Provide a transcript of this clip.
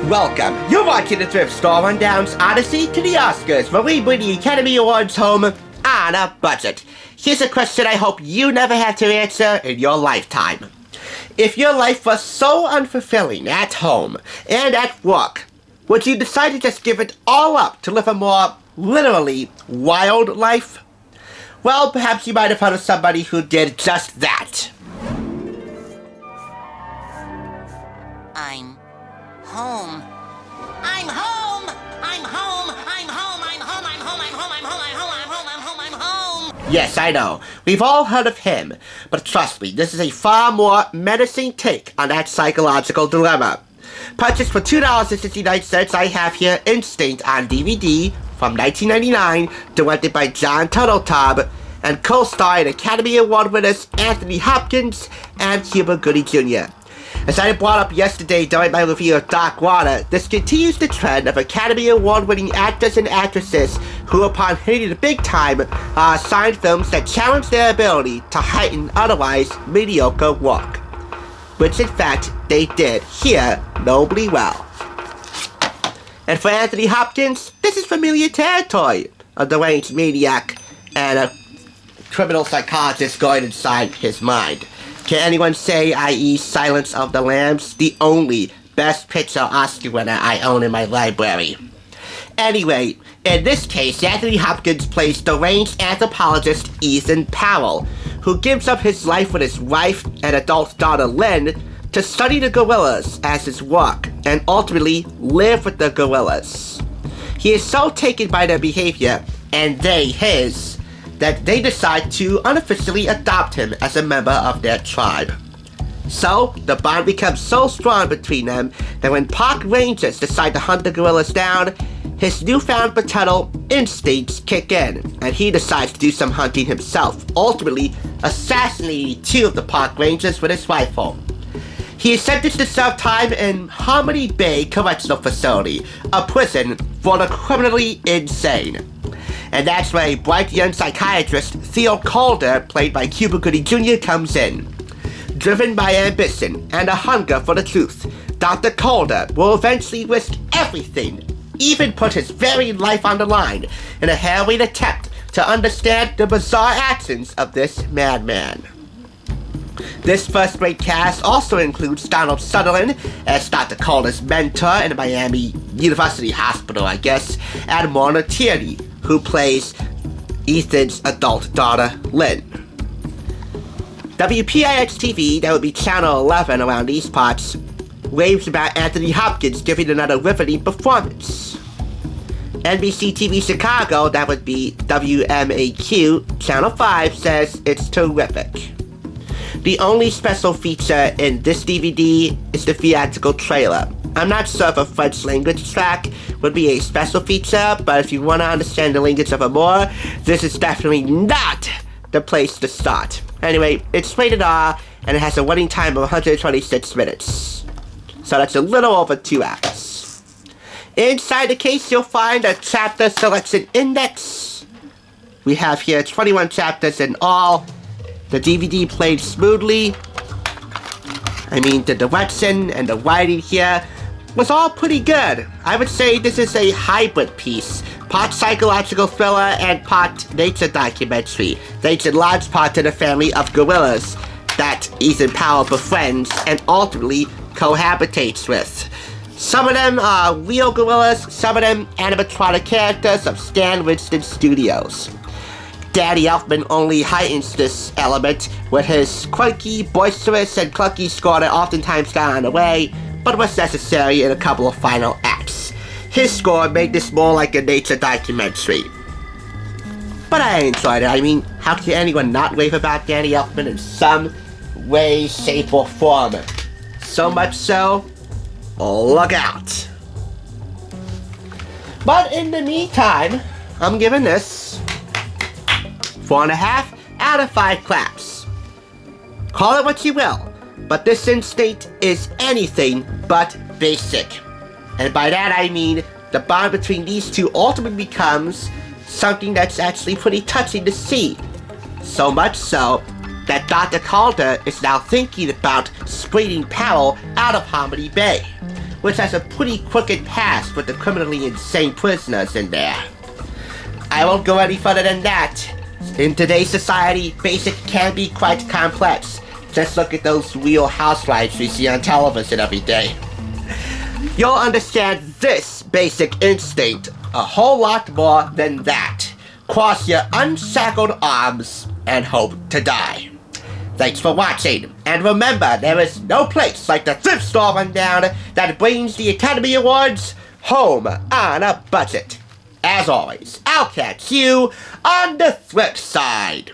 Welcome. You're watching the Thrift Store Rundown's Odyssey to the Oscars, where we bring the Academy Awards home on a budget. Here's a question I hope you never have to answer in your lifetime. If your life was so unfulfilling at home and at work, would you decide to just give it all up to live a more, literally, wild life? Well, perhaps you might have heard of somebody who did just that. I'm home. I'm home! I'm home! I'm home! I'm home! I'm home! I'm home! I'm home! I'm home! I'm home! I'm home! I'm home! Yes, I know. We've all heard of him. But trust me, this is a far more menacing take on that psychological dilemma. Purchased for $2.69, I have here Instinct on DVD from 1999, directed by John Turteltaub, and co-starring Academy Award winners Anthony Hopkins and Cuba Gooding Jr. As I brought up yesterday during my review of Dark Water, this continues the trend of Academy Award-winning actors and actresses who, upon hitting the big time, are assigned films that challenge their ability to heighten otherwise mediocre work. Which, in fact, they did here nobly well. And for Anthony Hopkins, this is familiar territory, a deranged maniac and a criminal psychologist going inside his mind. Can anyone say, i.e. Silence of the Lambs, the only Best Picture Oscar winner I own in my library? Anyway, in this case, Anthony Hopkins plays deranged anthropologist Ethan Powell, who gives up his life with his wife and adult daughter Lynn to study the gorillas as his work and ultimately live with the gorillas. He is so taken by their behavior, and they his, that they decide to unofficially adopt him as a member of their tribe. So, the bond becomes so strong between them that when park rangers decide to hunt the gorillas down, his newfound paternal instincts kick in, and he decides to do some hunting himself, ultimately assassinating 2 of the park rangers with his rifle. He is sentenced to serve time in Harmony Bay Correctional Facility, a prison for the criminally insane. And that's where a bright young psychiatrist, Theo Calder, played by Cuba Gooding Jr., comes in. Driven by ambition and a hunger for the truth, Dr. Calder will eventually risk everything, even put his very life on the line, in a harrowing attempt to understand the bizarre actions of this madman. This first-rate cast also includes Donald Sutherland as Dr. Calder's mentor in Miami University Hospital, I guess, and Mona Tierney, who plays Ethan's adult daughter, Lynn. WPIX-TV, that would be Channel 11 around these parts, raves about Anthony Hopkins giving another riveting performance. NBC TV Chicago, that would be WMAQ, Channel 5, says it's terrific. The only special feature in this DVD is the theatrical trailer. I'm not sure if a French language track would be a special feature, but if you want to understand the language of it more, this is definitely not the place to start. Anyway, it's rated R, and it has a running time of 126 minutes. So that's a little over 2 hours. Inside the case, you'll find a chapter selection index. We have here 21 chapters in all. The DVD played smoothly. I mean, the direction and the writing here was all pretty good. I would say this is a hybrid piece, part psychological thriller and part nature documentary, thanks in large part to the family of gorillas that Ethan Powell befriends and ultimately cohabitates with. Some of them are real gorillas, some of them animatronic characters of Stan Winston Studios. Danny Elfman only heightens this element with his quirky, boisterous, and clunky score that oftentimes got on the way, but was necessary in a couple of final acts. His score made this more like a nature documentary. But I enjoyed it. I mean, how can anyone not rave about Danny Elfman in some way, shape, or form? So much so, look out. But in the meantime, I'm giving this 4.5 out of 5 claps. Call it what you will, but this instinct is anything but basic. And by that I mean the bond between these two ultimately becomes something that's actually pretty touching to see. So much so that Dr. Calder is now thinking about springing Powell out of Harmony Bay, which has a pretty crooked past with the criminally insane prisoners in there. I won't go any further than that. In today's society, basic can be quite complex. Just look at those Real Housewives we see on television every day. You'll understand this basic instinct a whole lot more than that. Cross your unshackled arms and hope to die. Thanks for watching, and remember, there is no place like the Thrift Store Rundown that brings the Academy Awards home on a budget. As always, I'll catch you on the thrift side.